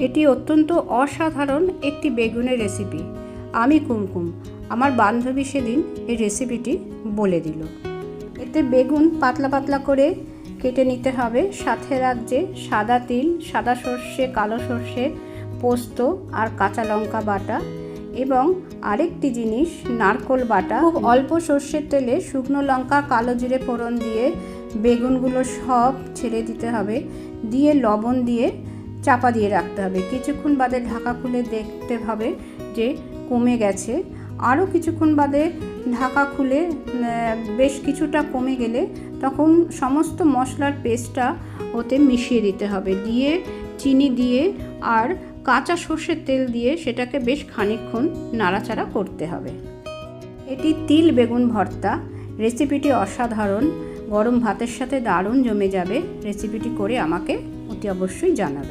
এটি অত্যন্ত অসাধারণ একটি বেগুনের রেসিপি। আমি কুমকুম, আমার বান্ধবী সেদিন এই রেসিপিটি বলে দিল। এতে বেগুন পাতলা পাতলা করে কেটে নিতে হবে, সাথে রাখছে সাদা তিল, সাদা সর্ষে, কালো সর্ষে, পোস্ত আর কাঁচা লঙ্কা বাটা এবং আরেকটি জিনিস নারকোল বাটা। খুব অল্প সর্ষের তেলে শুকনো লঙ্কা, কালো জিরে ফোড়ন দিয়ে বেগুনগুলো সব ছেড়ে দিতে হবে, দিয়ে লবণ দিয়ে চাপা দিয়ে রাখতে হবে। কিছুক্ষণ বাদে ঢাকা খুলে দেখতে হবে যে কমে গেছে। আরও কিছুক্ষণ বাদে ঢাকা খুলে বেশ কিছুটা কমে গেলে তখন সমস্ত মশলার পেস্টটা ওতে মিশিয়ে দিতে হবে, দিয়ে চিনি দিয়ে আর কাঁচা সর্ষের তেল দিয়ে সেটাকে বেশ খানিকক্ষণ নাড়াচাড়া করতে হবে। এটি তিল বেগুন ভর্তা। রেসিপিটি অসাধারণ, গরম ভাতের সাথে দারুণ জমে যাবে। রেসিপিটি করে আমাকে অতি অবশ্যই জানাবে।